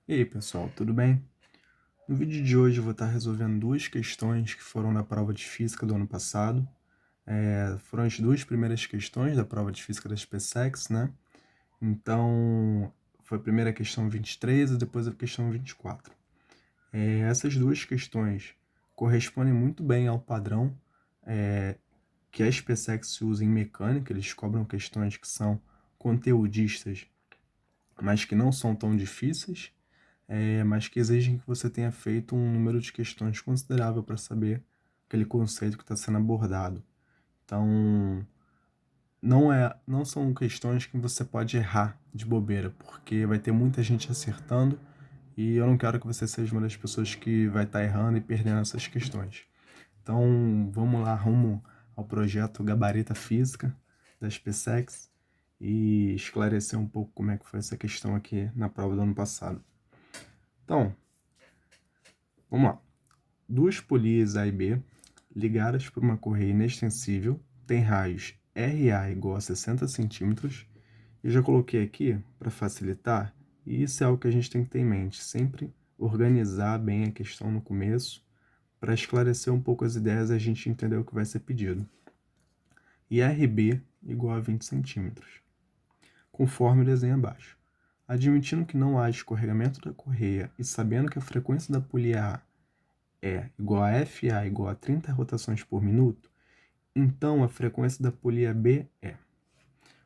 E aí, pessoal, tudo bem? No vídeo de hoje eu vou estar resolvendo duas questões que foram da prova de física do ano passado. Foram as duas primeiras questões da prova de física da SpaceX, né? Então, foi a primeira questão 23 e depois a questão 24. Essas duas questões correspondem muito bem ao padrão que a SpaceX usa em mecânica. Eles cobram questões que são conteudistas, mas que não são tão difíceis, mas que exigem que você tenha feito um número de questões considerável para saber aquele conceito que está sendo abordado. Então, não são questões que você pode errar de bobeira, porque vai ter muita gente acertando e eu não quero que você seja uma das pessoas que vai estar errando e perdendo essas questões. Então, vamos lá, rumo ao projeto Gabarita Física da SpaceX e esclarecer um pouco como é que foi essa questão aqui na prova do ano passado. Então, vamos lá. Duas polias A e B, ligadas por uma correia inextensível, têm raios RA igual a 60 centímetros. Eu já coloquei aqui para facilitar, e isso é algo que a gente tem que ter em mente, sempre organizar bem a questão no começo, para esclarecer um pouco as ideias e a gente entender o que vai ser pedido. E RB igual a 20 centímetros, conforme o desenho abaixo. Admitindo que não haja escorregamento da correia e sabendo que a frequência da polia A igual a FA igual a 30 rotações por minuto, então a frequência da polia B é.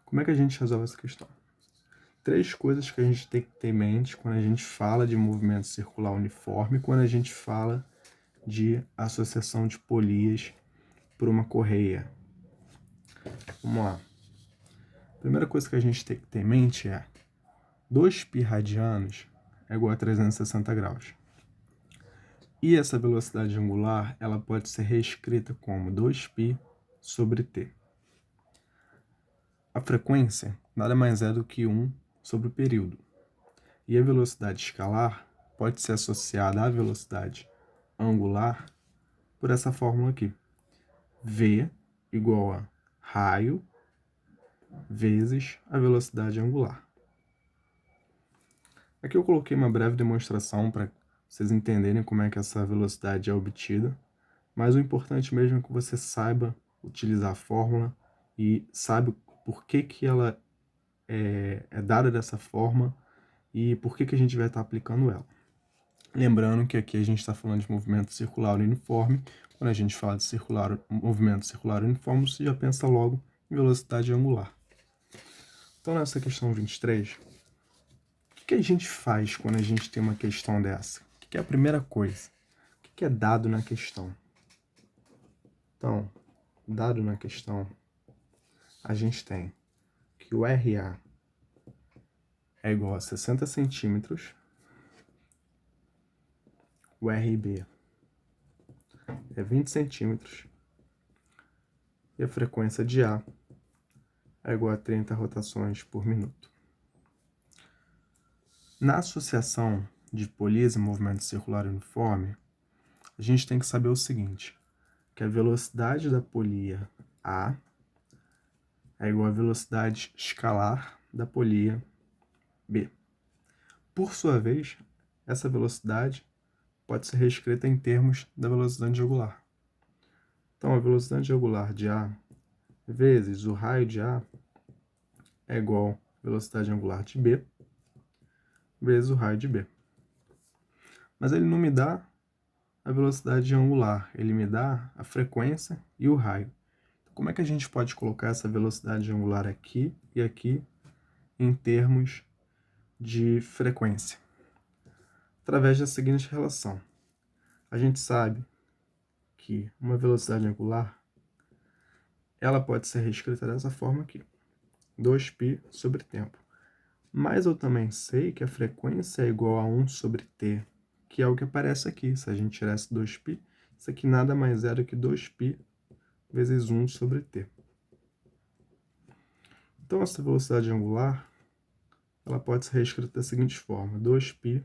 Como é que a gente resolve essa questão? Três coisas que a gente tem que ter em mente quando a gente fala de movimento circular uniforme, quando a gente fala de associação de polias por uma correia. Vamos lá. A primeira coisa que a gente tem que ter em mente é 2π radianos é igual a 360 graus. E essa velocidade angular, ela pode ser reescrita como 2π sobre t. A frequência nada mais é do que 1 sobre o período. E a velocidade escalar pode ser associada à velocidade angular por essa fórmula aqui. V igual a raio vezes a velocidade angular. Aqui eu coloquei uma breve demonstração para vocês entenderem como é que essa velocidade é obtida, mas o importante mesmo é que você saiba utilizar a fórmula e saiba por que ela é dada dessa forma e por que a gente vai estar aplicando ela. Lembrando que aqui a gente está falando de movimento circular uniforme. Quando a gente fala de movimento circular uniforme, você já pensa logo em velocidade angular. Então, nessa questão 23, o que a gente faz quando a gente tem uma questão dessa? O que é a primeira coisa? O que é dado na questão? Então, dado na questão, a gente tem que o RA é igual a 60 centímetros, o RB é 20 centímetros e a frequência de A é igual a 30 rotações por minuto. Na associação de polias e movimento circular uniforme, a gente tem que saber o seguinte, que a velocidade da polia A é igual à velocidade escalar da polia B. Por sua vez, essa velocidade pode ser reescrita em termos da velocidade angular. Então, a velocidade angular de A vezes o raio de A é igual à velocidade angular de B vezes o raio de B. Mas ele não me dá a velocidade angular, ele me dá a frequência e o raio. Como é que a gente pode colocar essa velocidade angular aqui e aqui em termos de frequência? Através da seguinte relação. A gente sabe que uma velocidade angular ela pode ser reescrita dessa forma aqui, 2π sobre tempo. Mas eu também sei que a frequência é igual a 1 sobre t, que é o que aparece aqui. Se a gente tirar esse 2π, isso aqui nada mais é do que 2π vezes 1 sobre t. Então, essa velocidade angular ela pode ser reescrita da seguinte forma, 2π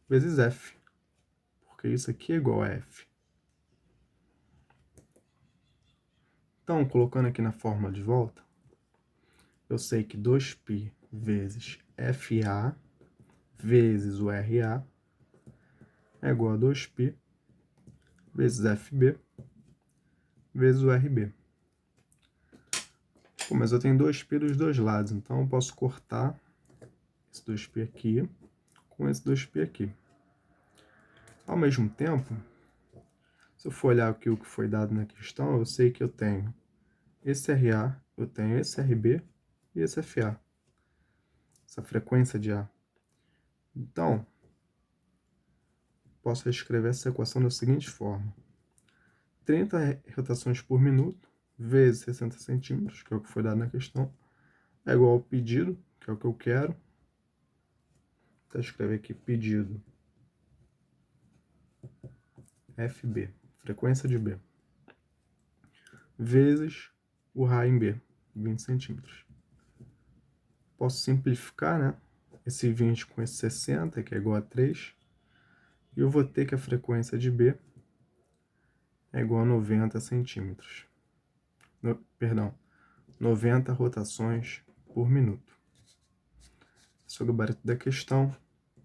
vezes f, porque isso aqui é igual a f. Então, colocando aqui na fórmula de volta, eu sei que 2π vezes FA vezes o RA é igual a 2π vezes FB vezes o RB. Pô, mas eu tenho 2π dos dois lados, então eu posso cortar esse 2π aqui com esse 2π aqui. Ao mesmo tempo, se eu for olhar aqui o que foi dado na questão, eu sei que eu tenho esse RA, eu tenho esse RB e esse FA. Essa frequência de A. Então, posso escrever essa equação da seguinte forma. 30 rotações por minuto vezes 60 centímetros, que é o que foi dado na questão, é igual ao pedido, que é o que eu quero. Vou escrever aqui pedido FB, frequência de B, vezes o Ra em B, 20 centímetros. Posso simplificar, né? Esse 20 com esse 60, que é igual a 3, e eu vou ter que a frequência de B é igual a 90 centímetros. Perdão, 90 rotações por minuto. Esse é o gabarito da questão,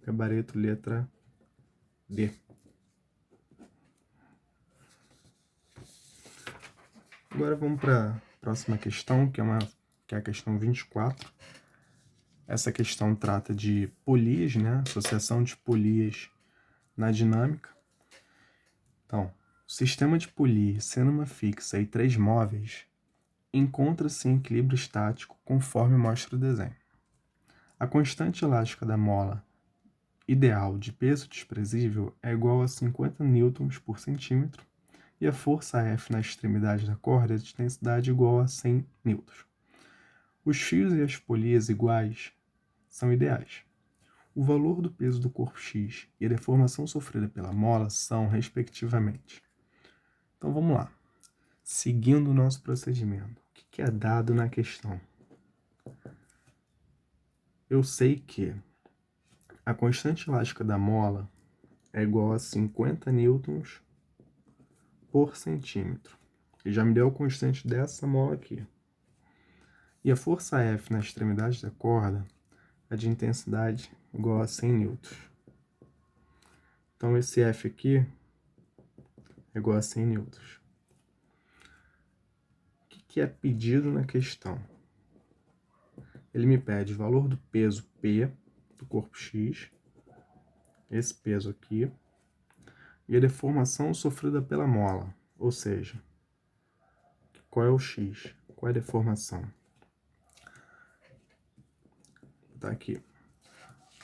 gabarito letra D. Agora vamos para a próxima questão, que é a questão 24. Essa questão trata de polias, né? Associação de polias na dinâmica. Então, o sistema de polias, sendo uma fixa e 3 móveis, encontra-se em equilíbrio estático conforme mostra o desenho. A constante elástica da mola ideal de peso desprezível é igual a 50 newtons por centímetro e a força F na extremidade da corda é de intensidade igual a 100 newtons. Os fios e as polias iguais são ideais. O valor do peso do corpo X e a deformação sofrida pela mola são, respectivamente. Então vamos lá. Seguindo o nosso procedimento, o que é dado na questão? Eu sei que a constante elástica da mola é igual a 50 newtons por centímetro. E já me deu a constante dessa mola aqui. E a força F na extremidade da corda é de intensidade igual a 100 newtons. Então esse F aqui é igual a 100 newtons. O que é pedido na questão? Ele me pede o valor do peso P do corpo X, esse peso aqui, e a deformação sofrida pela mola, ou seja, qual é o X, qual é a deformação. Tá aqui.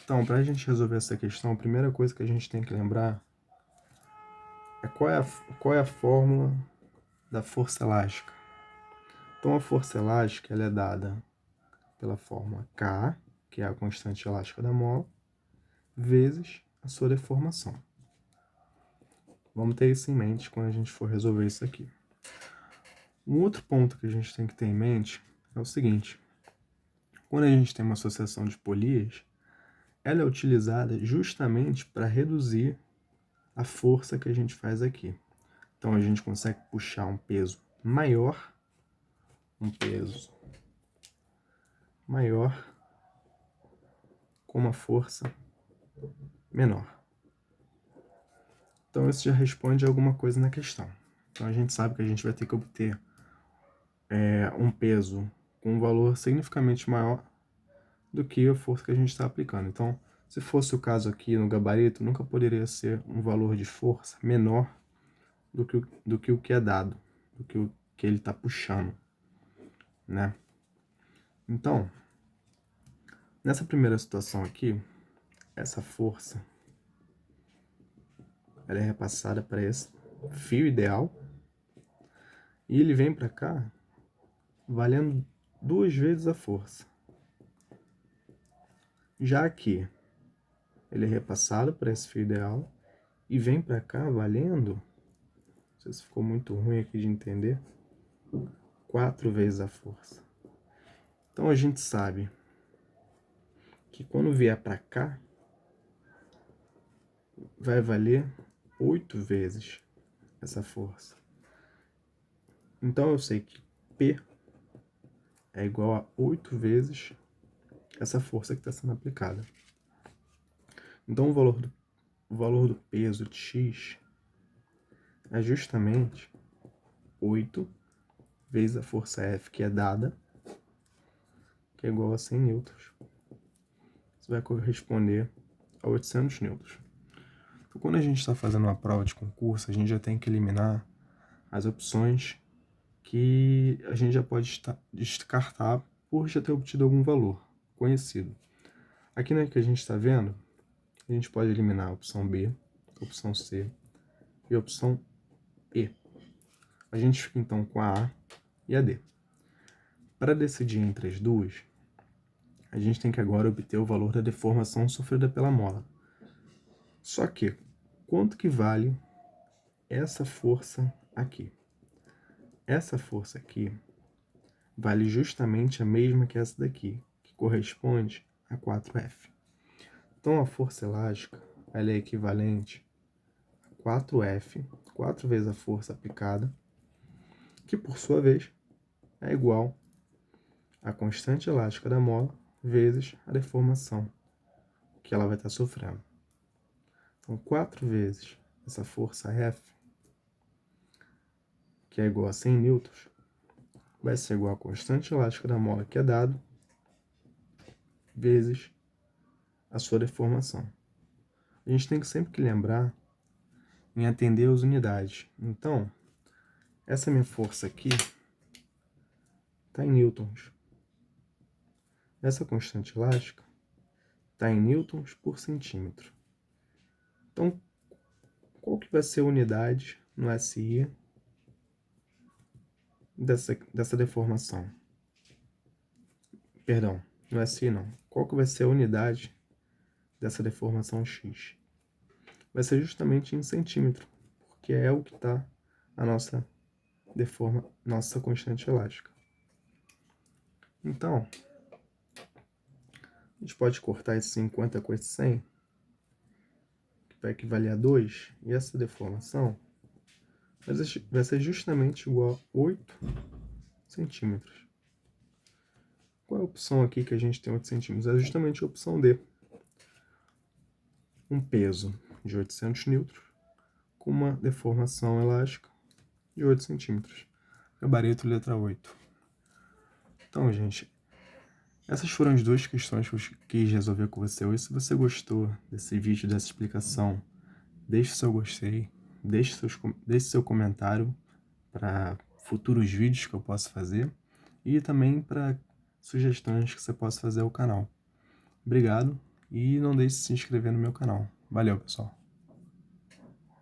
Então, para a gente resolver essa questão, a primeira coisa que a gente tem que lembrar é qual é a fórmula da força elástica. Então, a força elástica ela é dada pela fórmula K, que é a constante elástica da mola, vezes a sua deformação. Vamos ter isso em mente quando a gente for resolver isso aqui. Um outro ponto que a gente tem que ter em mente é o seguinte. Quando a gente tem uma associação de polias, ela é utilizada justamente para reduzir a força que a gente faz aqui. Então, a gente consegue puxar um peso maior com uma força menor. Então, isso já responde alguma coisa na questão. Então, a gente sabe que a gente vai ter que obter um peso com um valor significativamente maior do que a força que a gente está aplicando. Então, se fosse o caso aqui no gabarito, nunca poderia ser um valor de força menor do que o que é dado, do que o que ele está puxando, né? Então, nessa primeira situação aqui, essa força ela é repassada para esse fio ideal e ele vem para cá valendo 2 vezes a força. Já aqui, ele é repassado para esse fio ideal e vem para cá valendo, não sei se ficou muito ruim aqui de entender, 4 vezes a força. Então a gente sabe que quando vier para cá, vai valer 8 vezes essa força. Então eu sei que P é igual a 8 vezes essa força que está sendo aplicada. Então, o valor do peso de x é justamente 8 vezes a força F que é dada, que é igual a 100 newtons. Isso vai corresponder a 800 newtons. Então, quando a gente está fazendo uma prova de concurso, a gente já tem que eliminar as opções que a gente já pode descartar por já ter obtido algum valor conhecido. Aqui, né, que a gente está vendo, a gente pode eliminar a opção B, a opção C e a opção E. A gente fica então com a A e a D. Para decidir entre as duas, a gente tem que agora obter o valor da deformação sofrida pela mola. Só que, quanto que vale essa força aqui? Essa força aqui vale justamente a mesma que essa daqui, que corresponde a 4F. Então, a força elástica ela é equivalente a 4F, 4 vezes a força aplicada, que por sua vez é igual à constante elástica da mola vezes a deformação que ela vai estar sofrendo. Então, 4 vezes essa força F, que é igual a 100 newtons, vai ser igual à constante elástica da mola que é dado, vezes a sua deformação. A gente tem que sempre que lembrar em atender as unidades. Então, essa minha força aqui está em newtons. Essa constante elástica está em newtons por centímetro. Então, qual que vai ser a unidade no SI dessa deformação? Perdão, no SI não. Qual que vai ser a unidade dessa deformação X? Vai ser justamente em centímetro, porque é o que está a nossa constante elástica. Então, a gente pode cortar esse 50 com esse 100, que vai equivaler a 2, e essa deformação vai ser justamente igual a 8 centímetros. Qual é a opção aqui que a gente tem 8 centímetros? É justamente a opção D. Um peso de 800 newtons com uma deformação elástica de 8 centímetros. Gabarito letra 8. Então, gente, essas foram as duas questões que eu quis resolver com você hoje. Se você gostou desse vídeo, dessa explicação, deixe seu gostei, deixe seu comentário para futuros vídeos que eu possa fazer e também para sugestões que você possa fazer ao canal. Obrigado e não deixe de se inscrever no meu canal. Valeu, pessoal!